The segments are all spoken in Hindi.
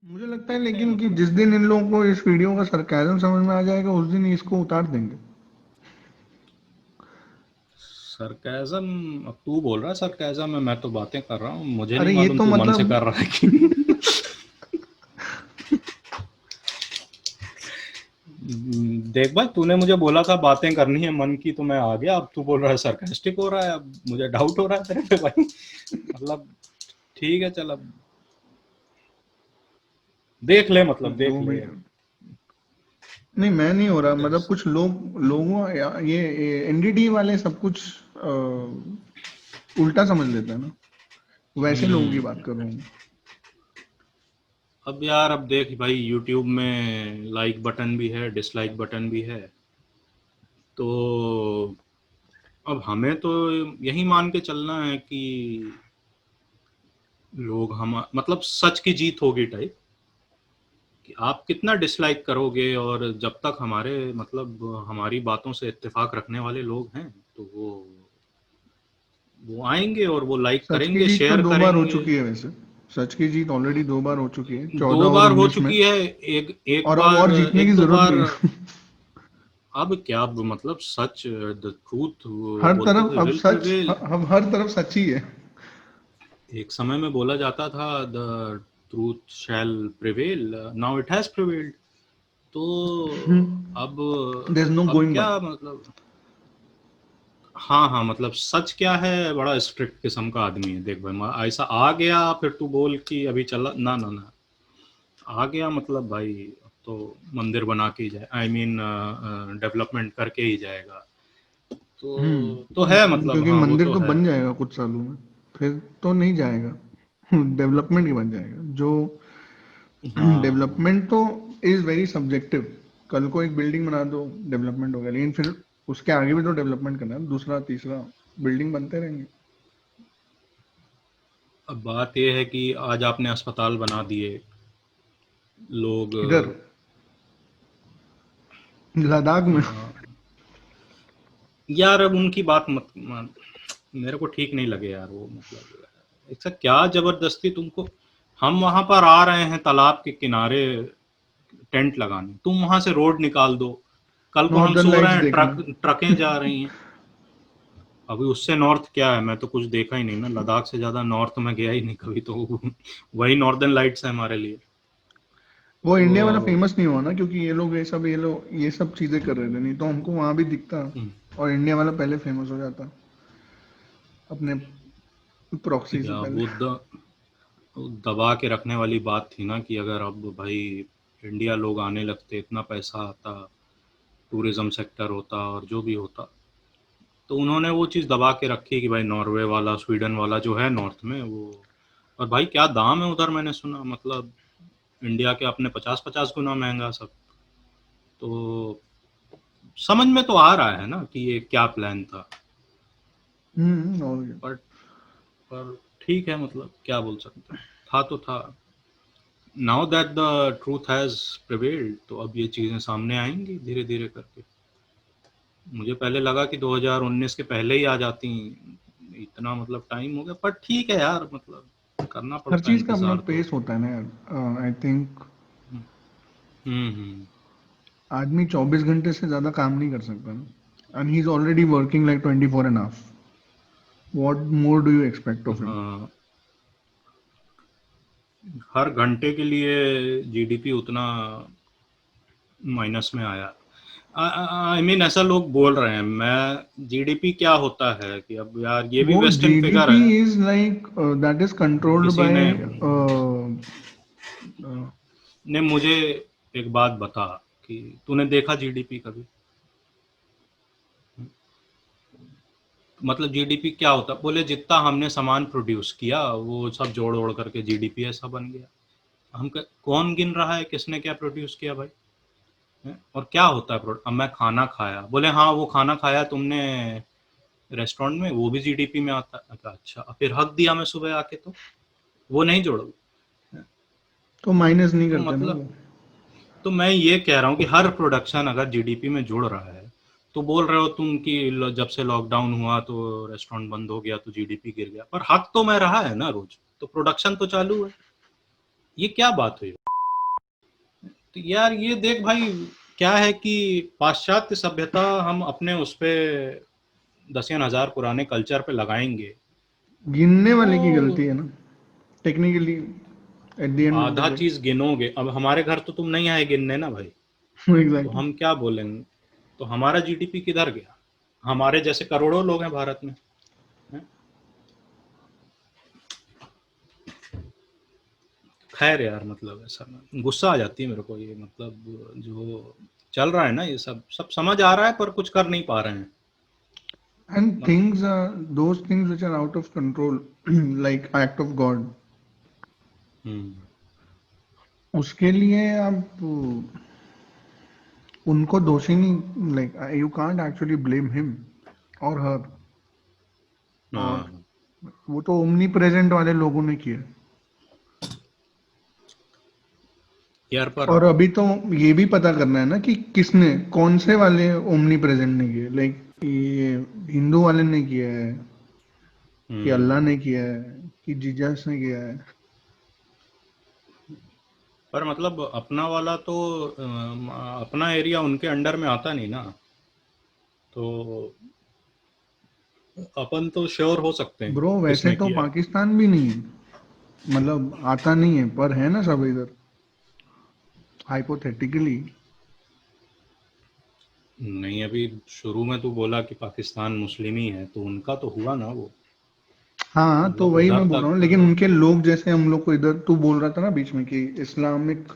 मुझे लगता है देखते हैं लेकिन कि मतलब। जिस दिन इन लोगों को इस वीडियो का सरकाज़म समझ में आ जाएगा उस दिन ही इसको उतार देंगे। सरकाज़म अब तू बोल रहा है सरकाज़म है, मैं तो बातें कर रहा हूँ, मुझे नहीं अरे ये मालूम तो तू मन से मतलब कर रहा है कि देख भाई, तूने मुझे बोला था बातें करनी है मन की तो मैं आ गया, अब तू बोल रहा है सरकास्टिक हो रहा है, अब मुझे डाउट हो रहा है तेरे पे भाई। मतलब ठीक है चल, अब देख ले, मतलब जो देख भी, ले। नहीं मैं नहीं हो रहा, मतलब कैसे? कुछ लोगों ये एनडीटी वाले सब कुछ उल्टा समझ लेते हैं ना, वैसे लोगों की बात हम्म। कर रहा हूँ। अब यार, अब देख भाई, यूट्यूब में लाइक बटन भी है, डिसलाइक बटन भी है, तो अब हमें तो यही मान के चलना है कि लोग हम मतलब सच की जीत होगी टाइप, कि आप कितना डिसलाइक करोगे, और जब तक हमारे मतलब हमारी बातों से इत्तेफाक रखने वाले लोग हैं, तो वो आएंगे और वो लाइक सच की करेंगे, जीत तो शेयर 2 बार हो करेंगे। चुकी है वैसे। सच की जीत ऑलरेडी 2 बार हो चुकी है, दो 14 और बार हो 19 में। चुकी है। एक एक और अब बार, और जीतने की एक दो जरूरत बार। नहीं है। अब क्या, अब मतलब सच, द ट्रूथ हर बोलते तरफ थे अब विल सच, प्रिवेल। अब हर तरफ सच ही है। एक समय में बोला जाता था the truth shall prevail, now it has prevailed. तो अब देयर इज नो अब गोइंग क्या बैक। मतलब, हाँ हाँ, मतलब सच क्या है, बड़ा स्ट्रिक्ट किस्म का आदमी है। देख भाई, ऐसा आ गया फिर तू बोल कि अभी चला, ना ना ना, आ गया मतलब भाई, अब तो मंदिर बना के ही जाए, आई मीन डेवलपमेंट करके ही जाएगा। तो है मतलब, क्योंकि हाँ वो मंदिर तो तो है। बन जाएगा कुछ सालों में, फिर तो नहीं जाएगा। डेवलपमेंट ही बन जाएगा जो। हाँ डेवलपमेंट तो इज वेरी सब्जेक्टिव। कल को एक बिल्डिंग बना दो, डेवलपमेंट हो गया, लेकिन फिर उसके आगे भी तो डेवलपमेंट करना है, दूसरा तीसरा बिल्डिंग बनते रहेंगे। अब बात यह है कि आज आपने अस्पताल बना दिए, लोग इधर लद्दाख में। यार अब उनकी बात मत मेरे को ठीक नहीं लगे यार वो, मतलब ऐसा क्या जबरदस्ती तुमको, हम वहां पर आ रहे हैं तालाब के किनारे टेंट लगाने, तुम वहां से रोड निकाल दो। कल को हम नॉर्दर्न सो रहे लाइट्स हैं, देखने। ट्रकें जा रही हैं। अभी उससे नॉर्थ क्या है, मैं तो कुछ देखा ही नहीं ना, लद्दाख से ज्यादा नॉर्थ में गया ही नहीं कभी, तो वही नॉर्दर्न लाइट्स है हमारे लिए। वो इंडिया वाला तो फेमस नहीं हुआ ना, क्योंकि ये सब चीजें कर रहे थे, नहीं तो हमको वहां भी दिखता और इंडिया वाला पहले फेमस हो जाता अपने प्रॉक्सी से या पहले। वो दबा के रखने वाली बात थी ना, कि अगर अब भाई इंडिया लोग आने लगते, इतना पैसा आता, टूरिज्म सेक्टर होता और जो भी होता, तो उन्होंने वो चीज़ दबा के रखी कि भाई नॉर्वे वाला, स्वीडन वाला जो है नॉर्थ में वो, और भाई क्या दाम है उधर, मैंने सुना मतलब इंडिया के अपने 50-50 गुना महंगा सब। तो समझ में तो आ रहा है ना कि ये क्या प्लान था, और क्या। पर पर ठीक है, मतलब क्या बोल सकते हैं, था तो था। Now that the truth has prevailed, तो अब ये चीज़ें सामने आएंगी धीरे धीरे करके। मुझे पहले लगा कि 2019 के पहले ही आ जाती, इतना मतलब टाइम हो गया, पर ठीक है यार, मतलब करना हर पड़ता है चीज का अपना इंतजार तो। पेस होता है ना यार, आई थिंक। हम्म। आदमी 24 घंटे से ज्यादा काम नहीं कर सकता ना, and he is already working like 24 and half. What more do you expect of him? हाँ, हर घंटे के लिए जीडीपी उतना माइनस में आया। आई मीन ऐसा लोग बोल रहे हैं, मैं जीडीपी क्या होता है कि अब यार ये भी वो वेस्टर्न फिगर जीडीपी है। Is like that is controlled किसी बाय। ने ने मुझे एक बात बता, कि तूने देखा जीडीपी कभी, मतलब जीडीपी क्या होता, बोले जितना हमने सामान प्रोड्यूस किया वो सब जोड़ ओड़ करके जीडीपी ऐसा बन गया। कौन गिन रहा है किसने क्या प्रोड्यूस किया भाई, हैं? और क्या होता है अब मैं खाना खाया, बोले हाँ वो खाना खाया तुमने रेस्टोरेंट में, वो भी जीडीपी में आता है। अच्छा, फिर हक दिया मैं सुबह आके, तो वो नहीं जोड़ोगे? तो माइनस नहीं तो करते ना मतलब, वो। तो मैं ये कह रहा हूँ कि हर प्रोडक्शन अगर जीडीपी में जुड़ रहा है, तो बोल रहे हो तुम कि जब से लॉकडाउन हुआ तो रेस्टोरेंट बंद हो गया तो जीडीपी गिर गया, पर हक तो मैं रहा है ना रोज, तो प्रोडक्शन तो चालू है। ये क्या बात हुई? तो यार ये देख भाई, क्या है कि पाश्चात्य सभ्यता हम अपने उस पे दसियन हजार पुराने कल्चर पे लगाएंगे, गिनने वाले की तो गलती है ना, technically, at the end of the आधा डे। चीज गिनोगे। अब हमारे घर तो तुम नहीं आए गिनने ना भाई, तो एग्जैक्टली। हम क्या बोलेंगे? तो हमारा जीडीपी किधर गया? हमारे जैसे करोड़ों लोग हैं भारत में, हैं? खैर यार, मतलब ऐसा गुस्सा आ जाती है मेरे को, ये मतलब जो चल रहा है ना, ये सब सब समझ आ रहा है पर कुछ कर नहीं पा रहे हैं। एंड मत, things those things which are out of control, like act of God, hmm, उसके लिए आप उनको दोषी नहीं, like you can't actually blame him और हर। और हाँ वो तो ओमनी प्रेजेंट वाले लोगों ने किया। यार, पर और अभी तो ये भी पता करना है ना कि किसने, कौन से वाले ओमनी प्रेजेंट ने किए, लाइक ये हिंदू वाले ने किया है, कि अल्लाह हम्म, ने किया है, कि जीसस ने किया है। पर मतलब अपना वाला तो अपना एरिया उनके अंडर में आता नहीं ना, तो अपन तो श्योर हो सकते हैं ब्रो वैसे किसने तो किया है। पाकिस्तान भी नहीं है, मतलब आता नहीं है, पर है ना सब इधर, हाइपोथेटिकली। नहीं, अभी शुरू में तू बोला कि पाकिस्तान मुस्लिम ही है, तो उनका तो हुआ ना वो, हाँ तो मतलब वही उधर मैं बोल रहा तक हूँ, लेकिन उनके लोग जैसे हम लोग को इधर, तू बोल रहा था ना बीच में कि इस्लामिक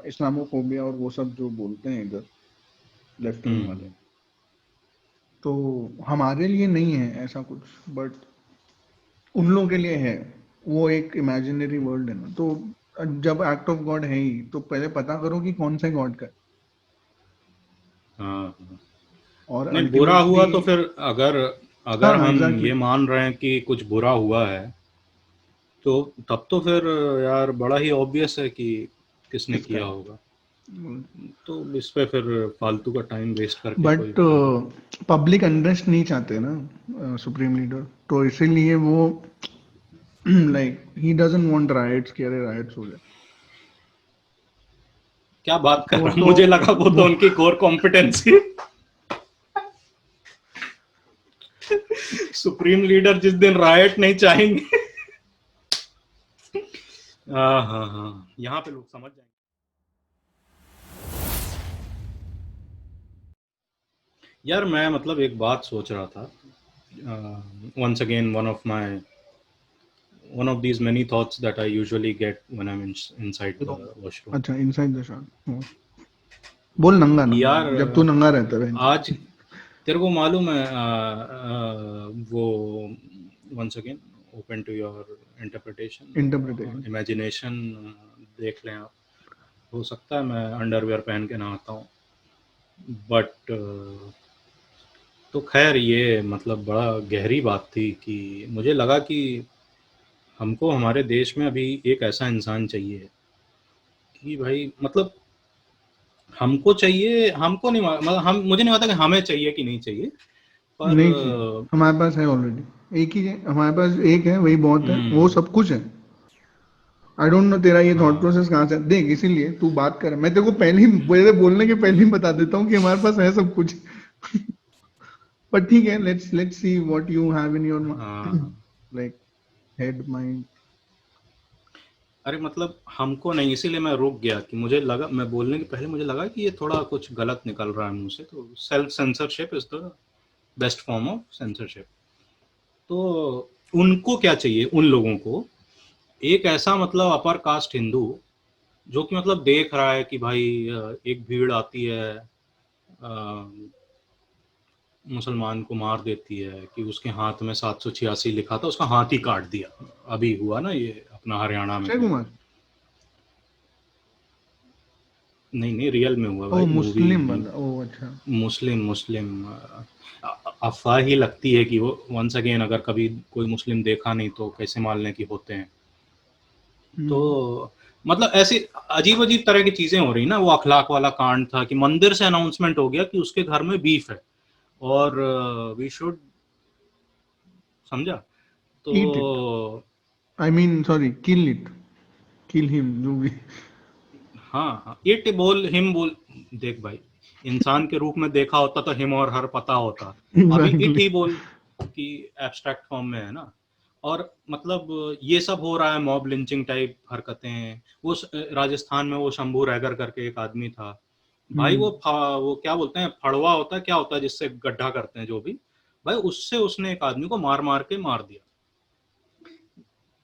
इस्लामोफोबिया और वो सब जो बोलते हैं इधर लेफ्ट विंग वाले, हम्म, तो हमारे लिए नहीं है ऐसा कुछ, बट उन लोगों के लिए है। वो एक इमेजिनरी वर्ल्ड है ना, तो जब एक्ट ऑफ गॉड है ही, तो पहले पता करो कि कौन से गॉड का है। हाँ हाँ। और नहीं, बुरा अल्टीमेटली, हुआ तो फिर, अगर अगर हाँ हम एग्जैक्टली ये मान रहे हैं कि कुछ बुरा हुआ है, तो तब तो फिर यार बड़ा ही ऑब्वियस है कि किसने किसका किया है। होगा। तो इस पे फिर फालतू का टाइम वेस्ट करके कोई बट फायदा नहीं। पब्लिक अनरेस्ट नहीं चाहते ना सुप्रीम लीडर, तो इसीलिए वो like he doesn't want rights, कि अरे राइट्स हो जाए। क्या बात कर वो रहा हूँ, तो मुझे लगा वो तो वो उनकी कोर कॉम्पिटेंसी। सुप्रीम लीडर जिस दिन रायट नहीं चाहेंगे। हाँ हाँ हाँ, यहाँ पे लोग समझ जाएंगे। यार मैं मतलब एक बात सोच रहा था, once again one of these many thoughts that I usually get when I'm inside the washroom, अच्छा, इनसाइड द शॉट। बोल नंगा कि नंगा, यार जब तू नंगा रहता है। आज तेरे को मालूम है, वो once again open to your interpretation, interpretation. imagination, देख लें आप। हो सकता है मैं अंडरवेयर पहन के नहाता हूँ, बट तो खैर ये मतलब बड़ा गहरी बात थी कि मुझे लगा कि हमको हमारे देश में अभी एक ऐसा इंसान चाहिए कि भाई मतलब हमको चाहिए, हमको नहीं मतलब हम, मुझे नहीं पता कि हमें चाहिए कि नहीं चाहिए, पर नहीं चाहिए, हमारे पास है ऑलरेडी, एक ही है हमारे पास, एक है वही बहुत है, वो हम्म, सब कुछ है। आई डोंट नो तेरा ये थॉट हाँ प्रोसेस कहाँ से है। देख, इसीलिए तू बात कर, मैं तेरे को पहले ही, मेरे बोलने के पहले ही बता देता हूँ कि हमारे पास है सब कुछ। पर ठीक है, let's see what you have in your हाँ। Like head mind. अरे मतलब हमको नहीं, इसीलिए मैं रुक गया कि मुझे लगा, मैं बोलने के पहले मुझे लगा कि ये थोड़ा कुछ गलत निकल रहा है मुंह से, तो self censorship is the best form of censorship. तो उनको क्या चाहिए, उन लोगों को एक ऐसा मतलब अपर कास्ट हिंदू जो कि मतलब देख रहा है कि भाई एक भीड़ आती है, मुसलमान को मार देती है, कि उसके हाथ में 786 लिखा था, उसका हाथ ही काट दिया। अभी हुआ ना ये अपना हरियाणा में अक्षय कहीं। कुमार। नहीं नहीं, रियल में हुआ ओ भाई, मूवी। मुस्लिम वाला, ओ अच्छा। मुस्लिम मुस्लिम अफवाह ही लगती है कि वो वंस अगेन अगर कभी कोई मुस्लिम देखा नहीं तो कैसे मान लें कि होते हैं। तो मतलब ऐसी अजीब अजीब तरह की चीजें हो रही ना। वो अखलाक वाला कांड था कि मंदिर से अनाउंसमेंट हो गया कि उसके घर में बीफ है और वी शुड, समझा? ईट इट, तो I mean sorry, kill it, kill him, जो भी। हाँ हाँ, इट बोल हिम बोल, देख भाई, इंसान के रूप में देखा होता तो हिम और हर पता होता। अभी इट एग्जैक्टली। ही बोल कि एब्स्ट्रैक्ट फॉर्म में है ना। और मतलब ये सब हो रहा है, मॉब लिंचिंग टाइप हरकतें। वो राजस्थान में वो शंभू रैगर करके एक आदमी था भाई, हम्म। वो क्या बोलते हैं, फड़वा होता है, क्या होता है जिससे गड्ढा करते हैं जो भी, भाई उससे उसने एक आदमी को मार मार के मार दिया।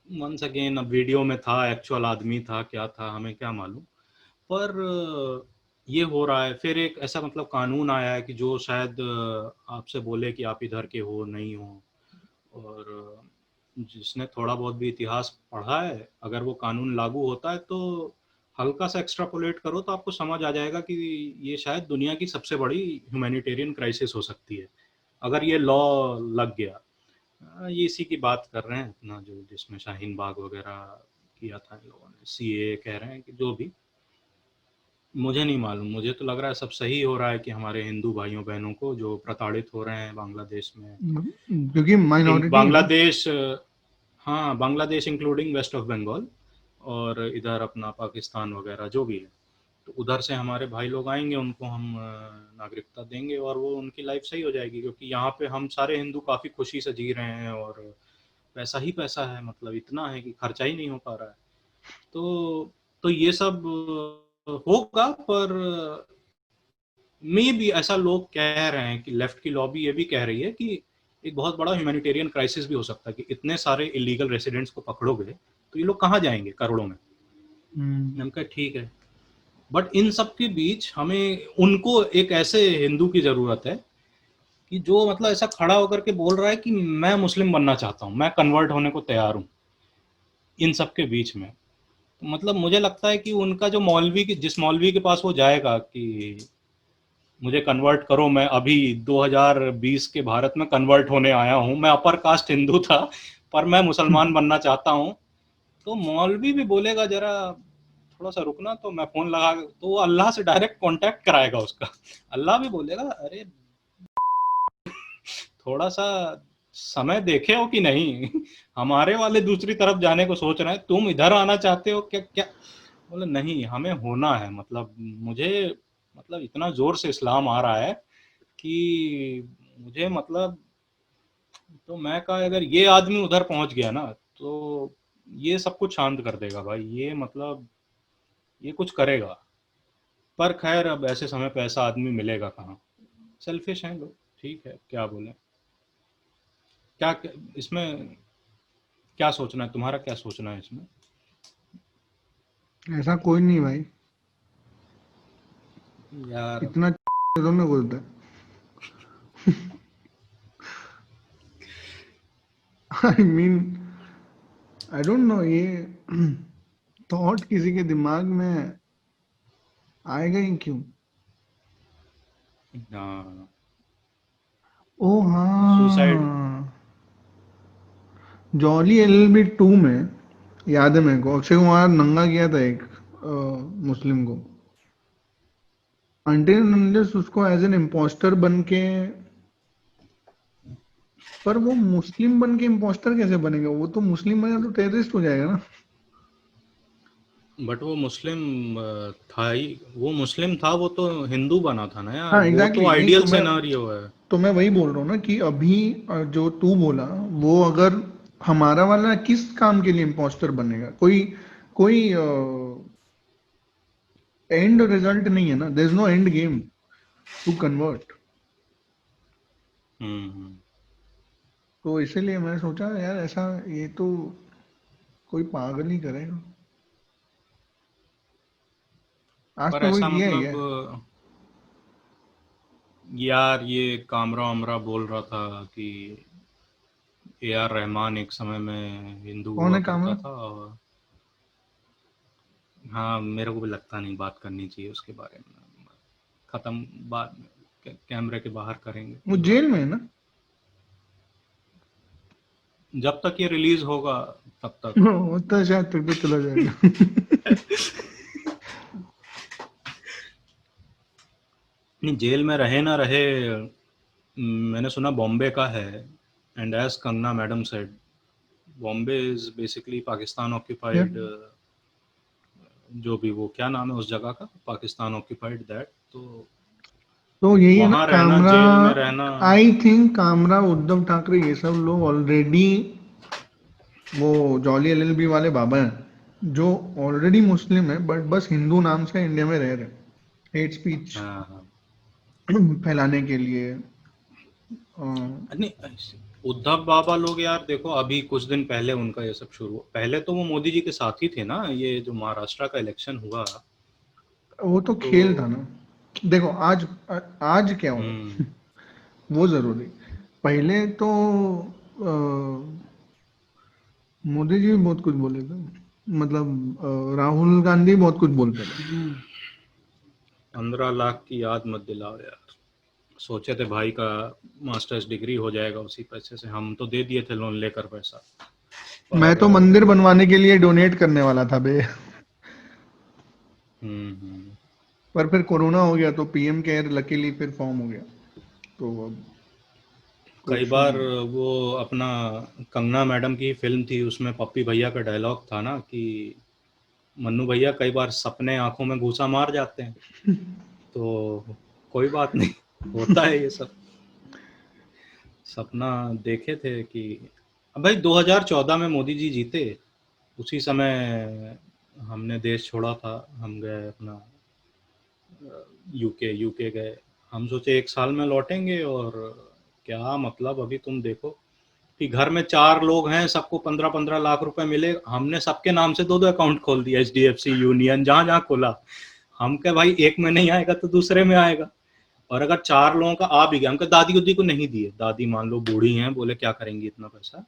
वंस अगेन अब वीडियो में था, एक्चुअल आदमी था क्या था हमें क्या मालूम। पर ये हो रहा है। फिर एक ऐसा मतलब कानून आया है कि जो शायद आपसे बोले कि आप इधर के हो नहीं हो, और जिसने थोड़ा बहुत भी इतिहास पढ़ा है, अगर वो कानून लागू होता है तो हल्का सा एक्स्ट्रापोलेट करो तो आपको समझ आ जाएगा कि ये शायद दुनिया की सबसे बड़ी ह्यूमैनिटेरियन क्राइसिस हो सकती है अगर ये लॉ लग गया। ये इसी की बात कर रहे हैं अपना, जो जिसमें शाहीन बाग वगैरह किया था इन लोगों ने, सीए कह रहे हैं कि जो भी, मुझे नहीं मालूम। मुझे तो लग रहा है सब सही हो रहा है कि हमारे हिंदू भाइयों बहनों को जो प्रताड़ित हो रहे हैं बांग्लादेश में, क्योंकि माइनॉरिटी है ना। बांग्लादेश, हाँ Bangladesh including west of Bengal, और इधर अपना पाकिस्तान वगैरह जो भी है, तो उधर से हमारे भाई लोग आएंगे, उनको हम नागरिकता देंगे और वो उनकी लाइफ सही हो जाएगी। क्योंकि यहाँ पे हम सारे हिंदू काफ़ी खुशी से जी रहे हैं और पैसा ही पैसा है, मतलब इतना है कि खर्चा ही नहीं हो पा रहा है। तो ये सब होगा। पर मे भी ऐसा लोग कह रहे हैं कि लेफ्ट की लॉबी ये भी कह रही है कि एक बहुत बड़ा ह्यूमैनिटेरियन क्राइसिस भी हो सकता है कि इतने सारे इलीगल रेसिडेंट्स को पकड़ोगे तो ये लोग कहाँ जाएंगे करोड़ों में। हम्म। हम कहा ठीक है, बट इन सब के बीच हमें उनको एक ऐसे हिंदू की जरूरत है कि जो मतलब ऐसा खड़ा होकर के बोल रहा है कि मैं मुस्लिम बनना चाहता हूँ, मैं कन्वर्ट होने को तैयार हूँ इन सब के बीच में। तो मतलब मुझे लगता है कि उनका जो मौलवी की, जिस मौलवी के पास वो जाएगा कि मुझे कन्वर्ट करो, मैं अभी 2020 के भारत में कन्वर्ट होने आया हूँ, मैं अपर कास्ट हिंदू था पर मैं मुसलमान बनना चाहता हूँ, तो मौलवी भी बोलेगा जरा थोड़ा सा रुकना, तो मैं फोन लगा, तो वो अल्लाह से डायरेक्ट कांटेक्ट कराएगा उसका। अल्लाह भी बोलेगा अरे थोड़ा सा समय देखे हो कि नहीं, हमारे वाले दूसरी तरफ जाने को सोच रहे हैं, तुम इधर आना चाहते हो क्या क्या। बोले नहीं, हमें होना है, मतलब मुझे, मतलब इतना जोर से इस्लाम आ रहा है कि मुझे मतलब, तो मैं कहा अगर ये आदमी उधर पहुंच गया ना तो ये सब कुछ शांत कर देगा भाई, ये मतलब ये कुछ करेगा। पर खैर अब ऐसे समय पे ऐसा आदमी मिलेगा कहाँ। सेल्फिश हैं लोग, ठीक है क्या बोले। क्या इसमें क्या सोचना है, तुम्हारा क्या सोचना है इसमें? ऐसा कोई नहीं भाई, यार इतना तो मैं बोलता है। I mean, I don't know, ये थॉट किसी के दिमाग में आएगा ही क्यों? हाँ, ओ सुसाइड। हाँ, जॉली एलएलबी 2 में याद है मेरे को, अक्षय कुमार नंगा किया था एक मुस्लिम को, अनटिल अनलेस उसको एज एन इम्पोस्टर बन के। पर वो मुस्लिम बन के इम्पोस्टर कैसे बनेगा? वो तो मुस्लिम बनेगा तो टेररिस्ट हो जाएगा ना। बट वो मुस्लिम था ही, वो मुस्लिम था, वो तो हिंदू बना था ना यार, हाँ वो तो एग्जैक्टली exactly, नहीं आइडियल तो मैं, सिनेरियो है। वही बोल रहा हूँ ना कि अभी जो तू बोला, वो अगर हमारा वाला किस काम के लिए इम्पोस्टर बनेगा? कोई कोई एंड रिजल्ट नहीं है ना, there is no end game to convert. Hmm. तो इसीलिए मैं सोचा यार, ऐसा ये तो कोई पागल ही करेगा। आज पर तो कोई ऐसा किया है क्या? मतलब यार ये कामरा अमरा बोल रहा था कि ए आर रहमान एक समय में हिंदू कौन हुआ है करता कामरा? था। और हाँ, मेरे को भी लगता नहीं बात करनी चाहिए उसके बारे में, खत्म, बाद में कैमरे के बाहर करेंगे वो कोई बात जेल में है नहीं। ना? जब तक ये रिलीज होगा तब तक। होता है शायद तक तो चला जाएगा। नहीं, जेल में रहे ना रहे, मैंने सुना बॉम्बे का है, and as Kangana madam said, Bombay is basically Pakistan यार ऑक्यूपाइड, जो भी वो क्या नाम है उस जगह का, पाकिस्तान ऑक्यूपाइड दैट, तो तो यही है ना वहां रहना, कामरा। जेल में रहना। आई थिंक कामरा, उद्धव ठाकरे, ये सब लोग ऑलरेडी, वो जॉली एलएलबी वाले बाबा हैं जो ऑलरेडी मुस्लिम है, बट बस हिंदू नाम से इंडिया में रह रहे, हेट स्पीच हाँ हाँ। फैलाने के लिए। नहीं, उद्धव बाबा लोग यार देखो, अभी कुछ दिन पहले उनका ये सब शुरू हुआ, पहले तो वो मोदी जी के साथ ही थे ना, ये जो महाराष्ट्र का इलेक्शन हुआ वो तो तो। खेल था ना। देखो आज, आज क्या हो हम्म। वो जरूरी। पहले तो अ, मोदी जी भी बहुत कुछ बोले थे, मतलब राहुल गांधी बहुत कुछ बोलते थे। 15 लाख की याद मत दिलाओ यार, सोचे थे भाई का मास्टर्स डिग्री हो जाएगा उसी पैसे से, हम तो दे दिए थे लोन लेकर पैसा, मैं पर तो मंदिर बनवाने के लिए डोनेट करने वाला था बे। हम्म। पर फिर कोरोना हो गया तो पीएम केयर लकीली फिर फॉर्म हो गया, तो अब कोई कई इशू बार नहीं। वो अपना कंगना मैडम की फिल्म थी, उसमें पप्पी भैया का डायलॉग था ना कि मन्नू भैया कई बार सपने आंखों में घूसा मार जाते हैं, तो कोई बात नहीं, होता है ये सब। सपना देखे थे कि अब भाई 2014 में मोदी जी जीते, उसी समय हमने देश छोड़ा था, हम गए अपना यूके गए, हम सोचे 1 साल में लौटेंगे, और क्या मतलब अभी तुम देखो कि घर में 4 लोग हैं, सबको 15-15 लाख रुपए मिले, हमने सबके नाम से 2-2 अकाउंट खोल दिया, HDFC यूनियन, जहां जहां खोला। हम कहे भाई एक में नहीं आएगा तो दूसरे में आएगा, और अगर 4 लोगों का आ भी गया, हम कहे दादी उदी को नहीं दिए, दादी मान लो बूढ़ी हैं, बोले क्या करेंगी इतना पैसा,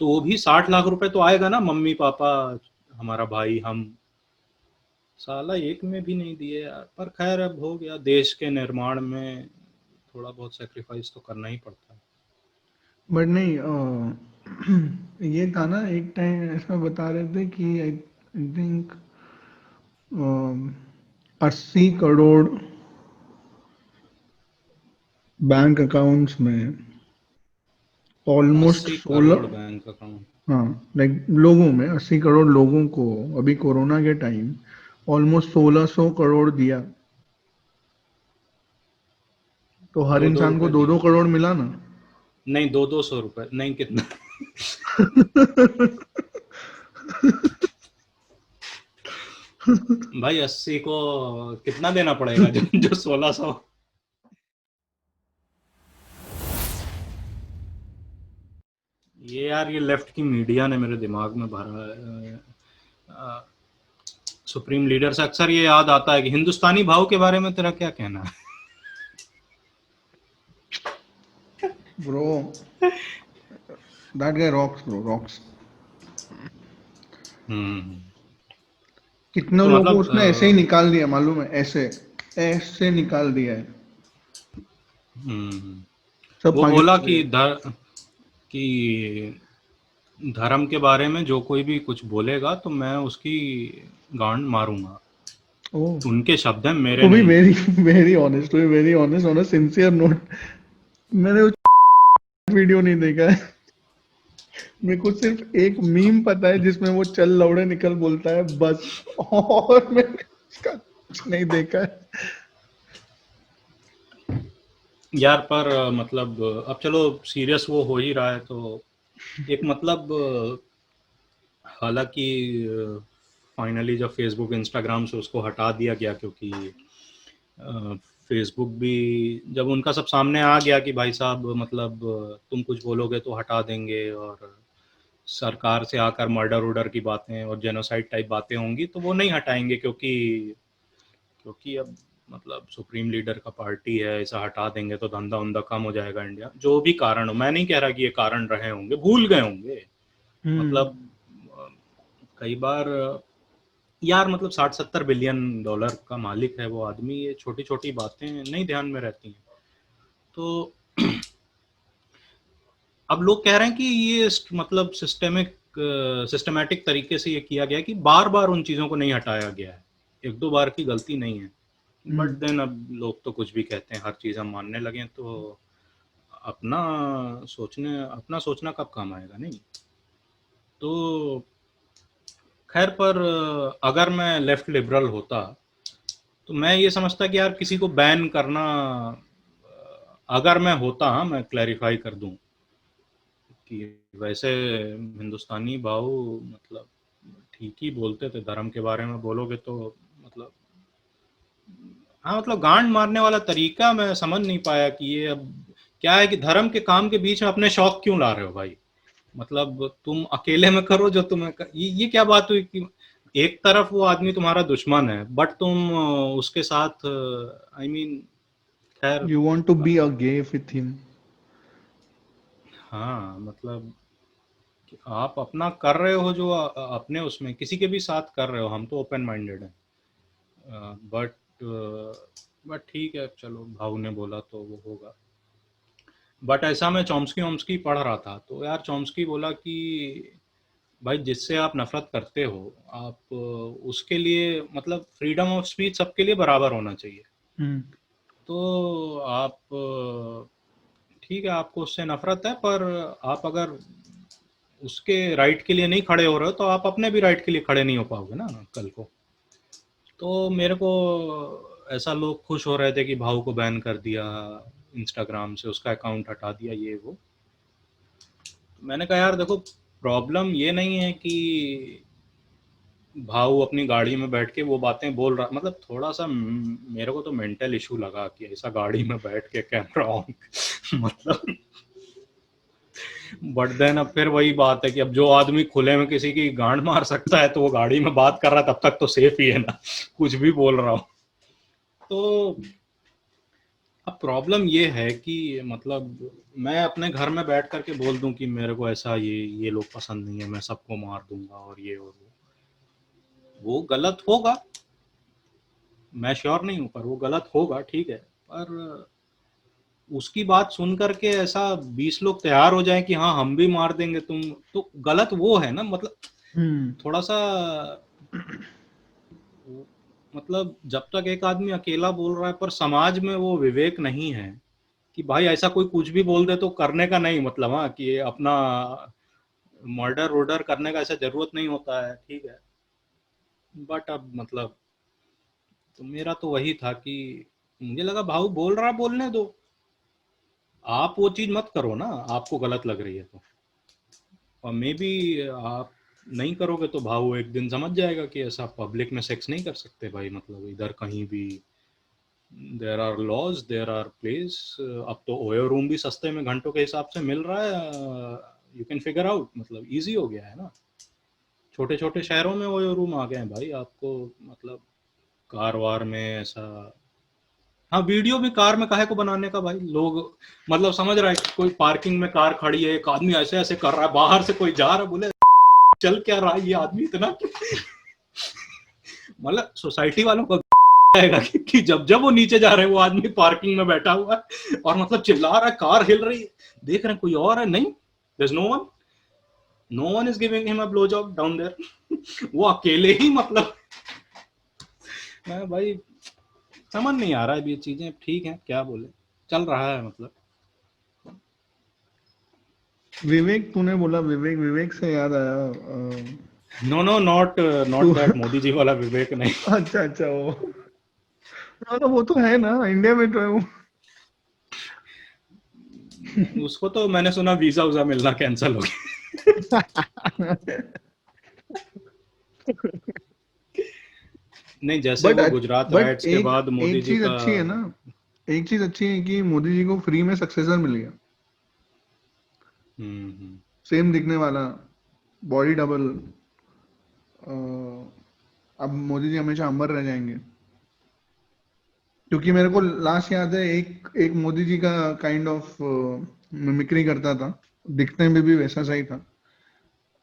तो वो भी 60 लाख रुपए तो आएगा ना, मम्मी पापा, हमारा भाई, हम, साला एक में भी नहीं दिए यार। पर खैर अब हो गया, देश के निर्माण में थोड़ा बहुत सेक्रीफाइस तो करना ही पड़ता है। बट नहीं ये था ना एक टाइम ऐसा बता रहे थे कि I think 80 crore bank accounts में ऑलमोस्ट 80 करोड़ 16, बैंक अकाउंट। हाँ लाइक लोगों में 80 करोड़ लोगों को अभी कोरोना के टाइम ऑलमोस्ट 1600 करोड़ दिया, तो हर दो दो इंसान को रुपए दो दिए, दो करोड़ मिला ना। नहीं 200-200 रुपए नहीं, कितना? भाई 80 को कितना देना पड़ेगा, जो जो 1600। ये यार, ये लेफ्ट की मीडिया ने मेरे दिमाग में भरा है। सुप्रीम लीडर से अक्सर ये याद आता है कि हिंदुस्तानी भाव के बारे में तेरा क्या कहना है? Bro that guy rocks bro, rocks. Hmm. कितने तो लोगों को मतलब उसने ऐसे ही निकाल दिया मालूम है, ऐसे ऐसे निकाल दिया है, हम्म, सब वो बोला पाकिस्तानी कि है। कि धर्म के बारे में जो कोई भी कुछ बोलेगा तो मैं उसकी गांड मारूंगा, ओ, उनके शब्द हैं, मेरे टू बी नहीं। Very very honest, to be very honest, on a sincere note, मैंने वो वीडियो नहीं देखा है। मेरे को सिर्फ एक मीम पता है जिसमें वो चल लौड़े निकल बोलता है बस, और मैंने उसका कुछ नहीं देखा है। यार पर मतलब अब चलो सीरियस वो हो ही रहा है, तो एक मतलब हालांकि फाइनली जब फेसबुक इंस्टाग्राम से उसको हटा दिया गया, क्योंकि फेसबुक भी जब उनका सब सामने आ गया कि भाई साहब मतलब तुम कुछ बोलोगे तो हटा देंगे, और सरकार से आकर मर्डर वर्डर की बातें और जेनोसाइड टाइप बातें होंगी, तो वो नहीं हटाएंगे, क्योंकि क्योंकि अब मतलब सुप्रीम लीडर का पार्टी है, ऐसा हटा देंगे तो धंधा उंधा कम हो जाएगा इंडिया, जो भी कारण हो, मैं नहीं कह रहा कि ये कारण रहे होंगे, भूल गए होंगे, हम्म। मतलब अ, कई बार यार मतलब 60-70 बिलियन डॉलर का मालिक है वो आदमी, ये छोटी छोटी बातें नहीं ध्यान में रहती हैं, तो अब लोग कह रहे हैं कि ये मतलब सिस्टमेटिक तरीके से ये किया गया है कि बार बार उन चीज़ों को नहीं हटाया गया है, एक दो बार की गलती नहीं है। बट देन अब लोग तो कुछ भी कहते हैं, हर चीज़ हम मानने लगे हैं, तो अपना सोचना कब काम आएगा, नहीं? तो खैर, पर अगर मैं लेफ्ट लिबरल होता तो मैं ये समझता कि यार किसी को बैन करना, अगर मैं होता, हाँ, मैं क्लैरिफाई कर दूं कि वैसे हिंदुस्तानी भाव मतलब ठीक ही बोलते थे, धर्म के बारे में बोलोगे तो मतलब, हाँ, मतलब गांड मारने वाला तरीका मैं समझ नहीं पाया कि ये अब क्या है कि धर्म के काम के बीच में अपने शौक क्यों ला रहे हो भाई? मतलब तुम अकेले में करो जो ये क्या बात हुई कि एक तरफ वो आदमी तुम्हारा दुश्मन है बट तुम उसके साथ, आई मीन, खैर, you want to be a gay with him. हाँ, मतलब कि आप अपना कर रहे हो जो अपने उसमें किसी के भी साथ कर रहे हो, हम तो ओपन माइंडेड हैं, बट बट ठीक है, चलो, भाऊ ने बोला तो वो होगा। बट ऐसा मैं चॉम्स्की वॉम्स्की पढ़ रहा था, तो यार चॉम्स्की बोला कि भाई जिससे आप नफरत करते हो, आप उसके लिए मतलब फ्रीडम ऑफ स्पीच सबके लिए बराबर होना चाहिए। हम्म। तो आप ठीक है, आपको उससे नफरत है, पर आप अगर उसके राइट के लिए नहीं खड़े हो रहे हो तो आप अपने भी राइट के लिए खड़े नहीं हो पाओगे ना कल को। तो मेरे को ऐसा लोग खुश हो रहे थे कि भाऊ को बैन कर दिया इंस्टाग्राम से, उसका अकाउंट हटा दिया, ये वो। मैंने कहा यार देखो, प्रॉब्लम ये नहीं है कि भाऊ अपनी गाड़ी में बैठ के वो बातें बोल रहा, मतलब थोड़ा सा मेरे को तो मेंटल इशू लगा कि ऐसा गाड़ी में बैठ के कैमरा ऑन मतलब। बट देन अब फिर वही बात है कि अब जो आदमी खुले में किसी की गांड मार सकता है तो वो गाड़ी में बात कर रहा है, तब तक तो सेफ ही है ना, कुछ भी बोल रहा हूँ। तो अब प्रॉब्लम ये है कि मतलब मैं अपने घर में बैठ करके बोल दूं कि मेरे को ऐसा ये लोग पसंद नहीं है, मैं सबको मार दूंगा और ये और वो गलत होगा, मैं श्योर नहीं हूं, पर वो गलत होगा, ठीक है। पर उसकी बात सुन करके ऐसा 20 लोग तैयार हो जाएं कि हाँ हम भी मार देंगे तुम, तो गलत वो है ना, मतलब हम्म। थोड़ा सा, मतलब जब तक एक आदमी अकेला बोल रहा है पर समाज में वो विवेक नहीं है कि भाई ऐसा कोई कुछ भी बोल दे तो करने का नहीं, मतलब हाँ कि ये अपना मर्डर वर्डर करने का ऐसा जरूरत नहीं होता है, ठीक है। बट अब मतलब तो मेरा तो वही था कि मुझे लगा भाऊ बोल रहा, बोलने दो, आप वो चीज मत करो ना, आपको गलत लग रही है तो। और मे बी आप नहीं करोगे तो भाऊ एक दिन समझ जाएगा कि ऐसा पब्लिक में सेक्स नहीं कर सकते भाई, मतलब इधर कहीं भी there are laws, there are place. अब तो ओयो रूम भी सस्ते में घंटों के हिसाब से मिल रहा है, यू कैन फिगर आउट, मतलब इजी हो गया है ना। छोटे छोटे शहरों में ओयो रूम आ गए हैं भाई, आपको मतलब कार वार में ऐसा। हाँ, वीडियो भी कार में काहे को बनाने का भाई, लोग मतलब समझ रहा है कि कोई पार्किंग में कार खड़ी है, एक आदमी ऐसे ऐसे कर रहा है, बाहर से कोई जा रहा है, बोले चल क्या रहा है ये आदमी इतना मतलब सोसाइटी वालों को आएगा कि जब जब वो नीचे जा रहे हैं वो आदमी पार्किंग में बैठा हुआ है और मतलब चिल्ला रहा है, कार हिल रही है, देख रहे हैं कोई और है, नहीं, there is no one is giving him a blow job down there वो अकेले ही, मतलब मैं भाई समझ नहीं आ रहा है, ये चीजें ठीक है, क्या बोले, चल रहा है मतलब। विवेक, तूने बोला विवेक, विवेक से याद आया नो नो, नॉट तू नॉट दैट मोदी जी वाला विवेक नहीं। अच्छा अच्छा, वो मतलब वो तो है ना, इंडिया में तो है वो। उसको तो मैंने सुना वीजा उजा मिलना कैंसिल हो गया। नहीं, जैसे बट वो गुजरात बट राइट्स के एक बाद मोदी एक जी चीज का। अच्छी है ना, एक चीज अच्छी है कि मोदी जी को फ्री में सक्सेसर मिल गया, हम्म। सेम दिखने वाला, बॉडी डबल। अब मोदी जी हमेशा अमर रह जाएंगे, क्योंकि मेरे को लास्ट याद है एक एक मोदी जी का काइंड ऑफ मिमिक्री करता था, दिखने में भी वैसा सही था।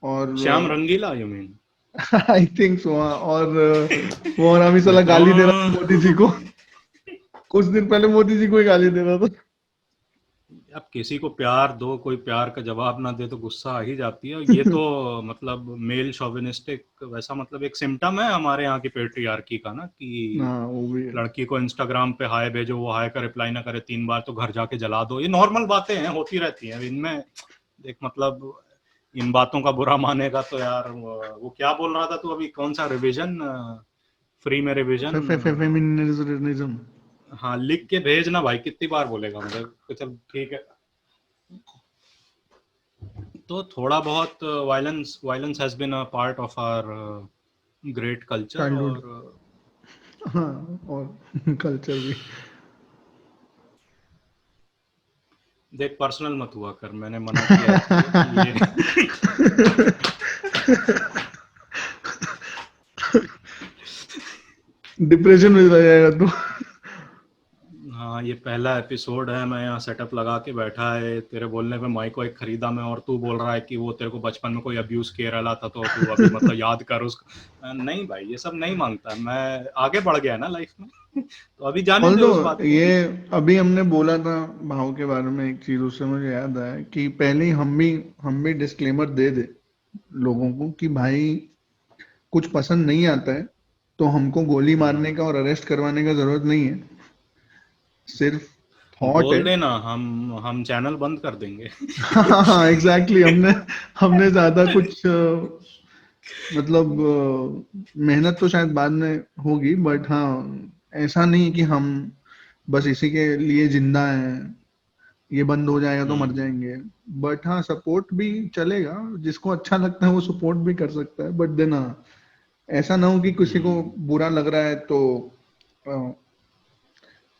और Shyam Rangeela, you mean? I think so, और वो हरामी साला गाली दे रहा था मोदी जी को, कुछ दिन पहले मोदी जी को ही गाली दे रहा था। अब किसी को प्यार दो, कोई प्यार का जवाब ना दे तो गुस्सा आ ही जाती है। ये तो मतलब मेल शोविनिस्टिक वैसा मतलब एक सिम्टम है हमारे यहाँ की पेट्रियार्की का ना, कि हाँ वो भी है। लड़की को इंस्टाग्राम पे हाय भेजो, वो हाय का रिप्लाई ना करे 3 बार तो घर जाके जला दो। ये नॉर्मल बातें हैं, होती रहती हैं इनमें। देख मतलब इन बातों का बुरा मानेगा तो यार, वो क्या बोल रहा था तू अभी, कौन सा रिवीजन, फ्री में रिवीजन। फेमिनिज्म। हाँ लिख के भेजना भाई, कितनी बार बोलेगा मुझे तो, चल ठीक है। तो थोड़ा बहुत violence violence has been a part of our great culture. Childhood. और हाँ और कल्चर भी। देख पर्सनल मत हुआ कर, मैंने मना किया है तुझे कि ये डिप्रेशन में चला जाएगा तू। हाँ ये पहला एपिसोड है, मैं यहाँ सेटअप लगा के बैठा है, तेरे बोलने पे माइक वाइक खरीदा मैं, और तू बोल रहा है कि वो तेरे को बचपन में कोई अब्यूज किया रहा था तो तू अभी मतलब याद कर उसको। नहीं भाई ये सब नहीं मांगता मैं, आगे बढ़ गया ना लाइफ में तो अभी जाने दे ऑल्दो उस बात को। ये अभी हमने बोला था भाव के बारे में, एक चीज उससे मुझे याद आया कि पहले ही हम भी डिस्क्लेमर दे दे लोगों को कि भाई कुछ पसंद नहीं आता है तो हमको गोली मारने का और अरेस्ट करवाने का जरूरत नहीं है, सिर्फ थॉट है। बोल देना, हम चैनल बंद कर देंगे हाँ हाँ एग्जैक्टली, हमने हमने ज्यादा कुछ मतलब मेहनत तो शायद बाद में होगी, बट हाँ ऐसा नहीं कि हम बस इसी के लिए जिंदा हैं, ये बंद हो जाएगा तो मर हम्म जाएंगे। बट हाँ सपोर्ट भी चलेगा, जिसको अच्छा लगता है वो सपोर्ट भी कर सकता है, बट देन हाँ ऐसा ना हो कि किसी को हम्म। बुरा लग रहा है तो अ,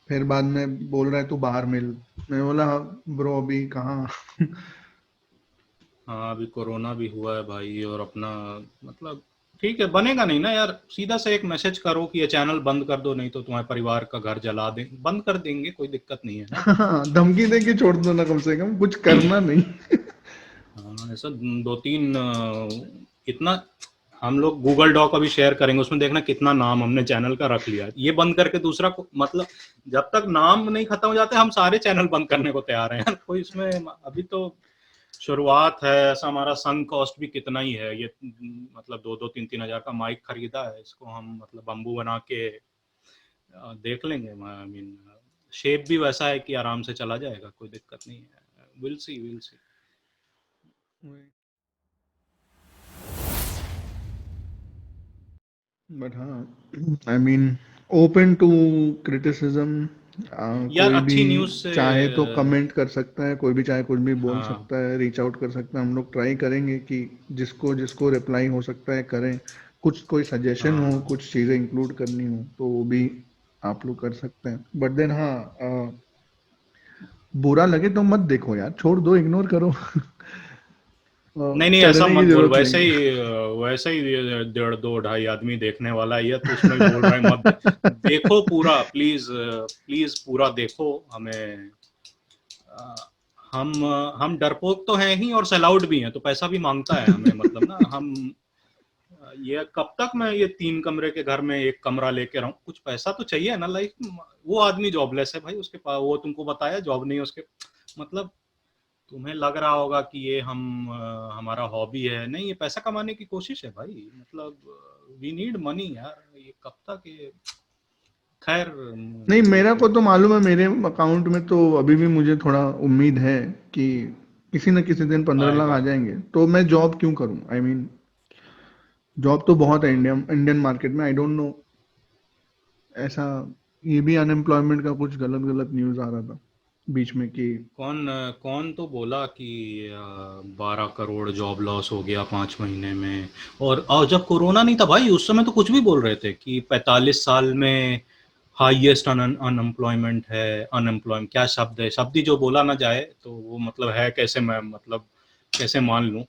फिर बाद में बोल रहा है तू बाहर मिल। मैं बोला ब्रो अभी कहाँ। हाँ अभी कोरोना भी हुआ है भाई, और अपना मतलब ठीक है, बनेगा नहीं ना यार, सीधा से एक मैसेज करो कि ये चैनल बंद कर दो, नहीं तो तुम्हारे परिवार का घर जला दें, बंद कर देंगे, कोई दिक्कत नहीं है ना। हाँ धमकी दे के छोड़ दो ना, कम से कम कुछ करना नहीं। हाँ ऐसा दो तीन कितना, हम लोग गूगल डॉक अभी शेयर करेंगे, उसमें देखना कितना नाम हमने चैनल का रख लिया है। ये बंद करके दूसरा को मतलब, जब तक नाम नहीं खत्म हो जाते हम सारे चैनल बंद करने को तैयार हैं यार, कोई इसमें अभी तो शुरुआत है। ऐसा हमारा संक कॉस्ट भी कितना ही है ये, मतलब 2-2 3-3 हजार का माइक खरीदा है, इसको हम मतलब बम्बू बना के देख लेंगे। आई मीन शेप भी वैसा है कि आराम से चला जाएगा, कोई दिक्कत नहीं है। We'll see we'll see. But हाँ I mean open to criticism. यार कोई भी अच्छी न्यूज़ से चाहे तो कमेंट कर सकता है, कोई भी चाहे कुछ भी बोल हाँ सकता है, रीच आउट कर सकता है, हम लोग ट्राई करेंगे कि जिसको जिसको रिप्लाई हो सकता है करें। कुछ कोई सजेशन हो, हाँ कुछ चीज़ें इंक्लूड करनी हो तो वो भी आप लोग कर सकते हैं, बट देन हाँ बुरा लगे तो मत देखो यार, छोड़ दो, इग्नोर करो। नहीं नहीं ऐसा करने मत की बोल, जरूरत वैसे नहीं ही वैसे ही ये 1.5 2 2.5 आदमी देखने वाला है ये, तो उसमें भी बोल रहा है मत देखो पूरा, प्लीज प्लीज पूरा देखो हमें। अ, हम डरपोक तो हैं ही और सेल आउट भी हैं, तो पैसा भी मांगता है हमें मतलब ना। हम ये कब तक मैं ये 3 कमरे के घर में एक कमरा लेके रहूं, कुछ पैसा तो चाहिए ना लाइफ में। वो आदमी जॉबलेस है भाई, उसके पास वो तुमको बताया जॉब नहीं है उसके, मतलब तुम्हें लग रहा होगा कि ये हमारा हॉबी है, नहीं ये पैसा कमाने की कोशिश है भाई, मतलब वी नीड मनी यार, ये कब तक ये, खैर नहीं, मेरा को देखो। तो मालूम है, मेरे अकाउंट में तो अभी भी मुझे थोड़ा उम्मीद है कि किसी न किसी दिन 15 लाख आ आएगा। जाएंगे, तो मैं जॉब क्यों करूं? आई मीन जॉब तो बहुत है इंडिया इंडियन मार्केट में, आई डोंट नो ऐसा। ये भी अनएम्प्लॉयमेंट का कुछ गलत गलत न्यूज़ आ रहा था बीच में कि कौन तो बोला कि 12 करोड़ जॉब लॉस हो गया 5 महीने में। और जब कोरोना नहीं था भाई उस समय तो कुछ भी बोल रहे थे कि 45 साल में हाईएस्ट अनएम्प्लॉयमेंट है। अनएम्प्लॉयमेंट क्या शब्द है, शब्द ही जो बोला ना जाए तो वो मतलब है कैसे, मैं मतलब कैसे मान लूं।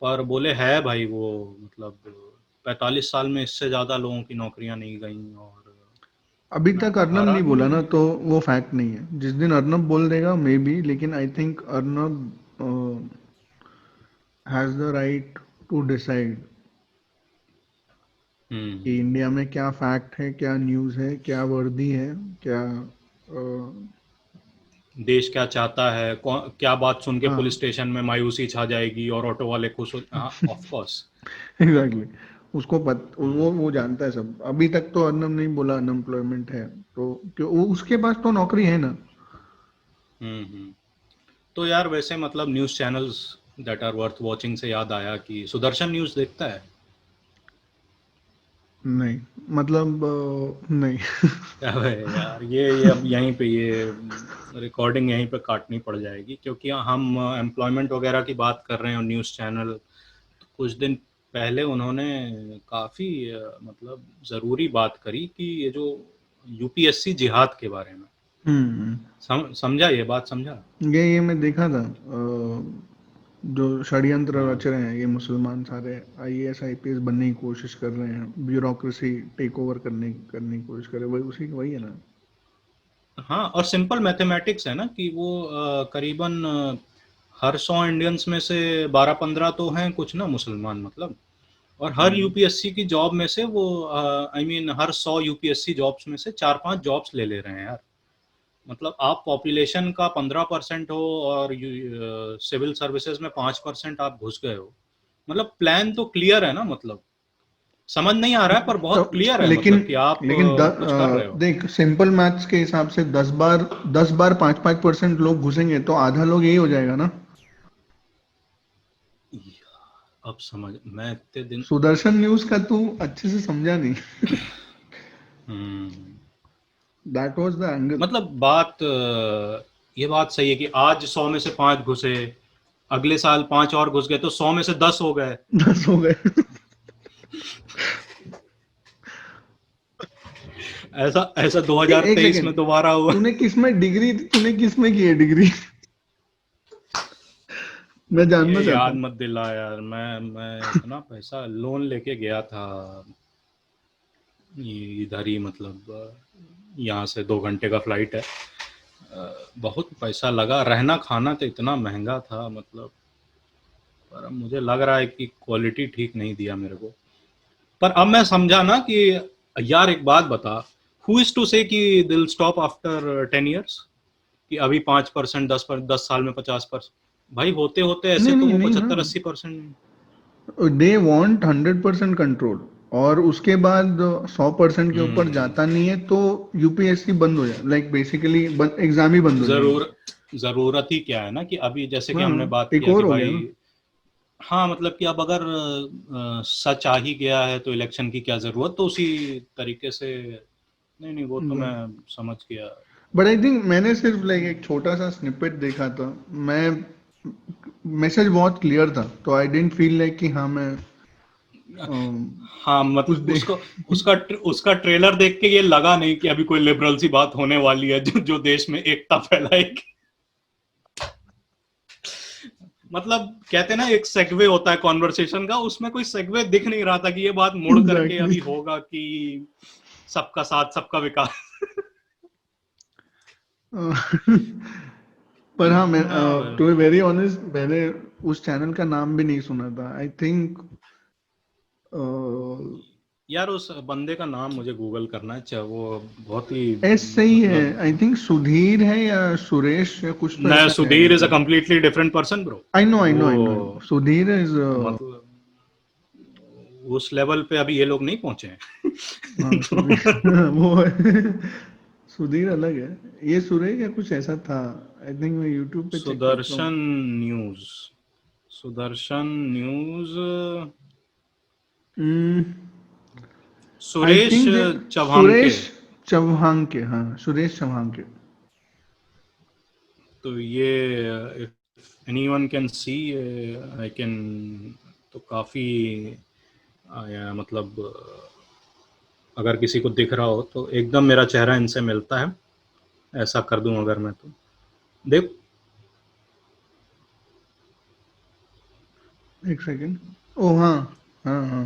पर बोले है भाई वो, मतलब 45 साल में इससे ज़्यादा लोगों की नौकरियां नहीं गई। और अभी मैं तक कहा अर्नब हर नहीं आदमी, बोला ना, तो वो फैक्ट नहीं है। जिस दिन अर्नब बोल देगा मे बी, लेकिन I think Arnab has the right to decide कि हम्म इंडिया में क्या फैक्ट है, क्या न्यूज़ है, क्या वर्दी है, क्या देश क्या चाहता है, क्या बात सुन के पुलिस हाँ स्टेशन में मायूसी छा जाएगी और ऑटो वाले खुश हो, हाँ ऑफ कोर्स। एग्जैक्टली। वो जानता है सब। अभी तक तो अर्नब नहीं बोला अनएम्प्लॉयमेंट है, तो क्यों उसके पास तो नौकरी है ना। हम्म। तो यार वैसे मतलब news channels that are worth watching से याद आया कि सुदर्शन न्यूज़ देखता है। नहीं, मतलब नहीं। अबे यार ये अब यहीं पे ये रिकॉर्डिंग यहीं पे काटनी पड़ जाएगी, क्योंकि हम एम्प्लॉयमेंट वगैरह की बात कर रहे हैं और न्यूज़ चैनल। तो कुछ दिन पहले उन्होंने काफ़ी मतलब ज़रूरी बात करी कि ये जो यूपीएससी जिहाद के बारे में हम्म। समझा, ये बात समझा। ये मैं देखा था, जो षड्यंत्र हाँ रच रहे हैं ये मुसलमान सारे आईएएस आईपीएस बनने की कोशिश कर रहे हैं, ब्यूरोक्रेसी टेक ओवर करने करने की कोशिश कर रहे हैं, वही उसी वही है ना। हाँ, और सिंपल मैथमेटिक्स है ना कि वो करीबन हर 100 इंडियंस में से 12-15 तो हैं कुछ ना मुसलमान, मतलब। और हर हम्म। यूपीएससी की जॉब में से वो I mean her 100 UPSC jobs में से 4-5 जॉब्स ले ले रहे हैं यार। मतलब आप पॉपुलेशन का 15% हो और सिविल सर्विसेज में 5% आप घुस गए हो। मतलब प्लान तो क्लियर है ना, मतलब समझ नहीं आ रहा है पर तो बहुत क्लियर है, लेकिन मतलब कि आप लेकिन कुछ कर रहे हो। देख, सिंपल मैथ्स के हिसाब से 10 बार 5-5% लोग घुसेंगे तो आधा लोग यही हो जाएगा ना। अब समझ, मैं इतने दिन। सुदर्शन न्यूज का तू अच्छे से समझा नहीं। Hmm. That was the angle. मतलब ये बात सही है कि आज 100 में से 5 घुसे, अगले साल 5 और घुस गए तो 100 में से 10 हो गए। 10 हो गए। ऐसा ऐसा एक 2023 सेकेंड, में दोबारा हुआ। तूने किस में की है डिग्री? मैं ये जानना चाहता याद हूँ। मत दिला यार, मैं इतना पैसा लोन लेके गया था इधर ही, मतलब यहाँ से 2 घंटे का फ्लाइट है। बहुत पैसा लगा, रहना खाना तो इतना महंगा था, मतलब। पर अब मुझे लग रहा है कि क्वालिटी ठीक नहीं दिया मेरे को। पर अब मैं समझा ना कि यार एक बात बता, हु इज टू से कि दिल स्टॉप आफ्टर 10 years, कि अभी 5%, 10 साल में 50%। भाई होते होते ऐसे नहीं तो नहीं वो नहीं ना, 75-80%। दे वांट 100% कंट्रोल, और उसके बाद 100% के ऊपर हम्म। जाता नहीं है तो यूपीएससी बंद हो जाए, लाइक बेसिकली एग्जाम ही बंद हो जाएंगे। जरूर जरूरत ही क्या है ना कि अभी जैसे कि हाँ, हमने बात एक किया कि और हो गया भाई, ना। हाँ मतलब कि अब अगर सच आ ही गया है तो इलेक्शन की क्या जरूरत, तो उसी तरीके से। नहीं नहीं, वो तो मैं समझ गया। बट आई थिंक मैंने सिर्फ लाइक एक छोटा सा स्निपेट देखा था। मैं मैसेज बहुत क्लियर था, तो आई डेंट फील लाइक कि हाँ मैं हाँ कुछ मतलब दे। उसका ट्रेलर देख के ये लगा नहीं कि अभी कोई लिबरल सी बात होने वाली है जो देश में एकता फैलाएगी। मतलब कहते हैं ना एक सेगवे होता है कॉन्वर्सेशन का, उसमें कोई सेगवे दिख नहीं रहा था कि ये बात मुड़ करके एग्जैक्टली। अभी होगा कि सबका साथ सबका विकास। पर हाँ, मैं हाँ भाई। टू बी वेरी ऑनेस्ट, मैंने उस चैनल का नाम भी नहीं सुना था, आई थिंक। यार उस बंदे का नाम मुझे गूगल करना है, चाहे वो बहुत ही एस सही है, मतलब। आई थिंक सुधीर है या सुरेश या कुछ तो नया ऐसा है, सुधीर इज अ मतलब। Completely different person bro. I know I know वो आई नो, सुधीर इज। मतलब उस लेवल पे अभी ये लोग नहीं पहुंचे हाँ सुधीर। हैं। वो है। सुधीर अलग है। ये सुरेश या कुछ ऐसा था। आई थिंक मैं यूट्यूब पे चेक करता हूँ। सुदर्शन न्यूज, सुदर्शन न्यूज, आई सुरेश थिंक चौहानके। सुरेश चौहान के, हाँ सुरेश चौहान के। तो ये if anyone can see, I can, तो काफी मतलब अगर किसी को दिख रहा हो तो एकदम मेरा चेहरा इनसे मिलता है, ऐसा कर दूं अगर मैं तो। देख। एक सेकेंड। ओ हाँ, हाँ हाँ,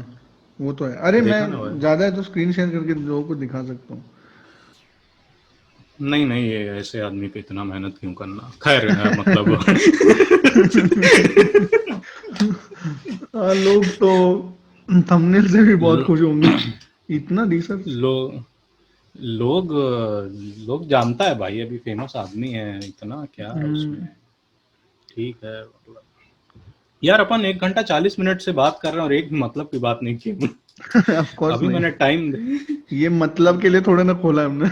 वो तो है। अरे मैं देखा ना भाई। ज्यादा है तो स्क्रीन शेयर करके लोगों को दिखा सकता हूँ। नहीं नहीं, ये ऐसे आदमी पे इतना मेहनत क्यों करना, खैर मतलब। लोग तो थंबनेल से भी बहुत लो, खुश होंगे। इतना रिसर्च। लो, लोग लोग जानता है भाई, अभी फेमस आदमी है, इतना क्या है उसमें। ठीक है मतलब यार, अपन 1 घंटा 40 मिनट से बात कर रहे हैं और एक भी मतलब की बात नहीं की ऑफ कोर्स अभी नहीं, मैंने टाइम ये मतलब के लिए थोड़ा ना खोला हमने।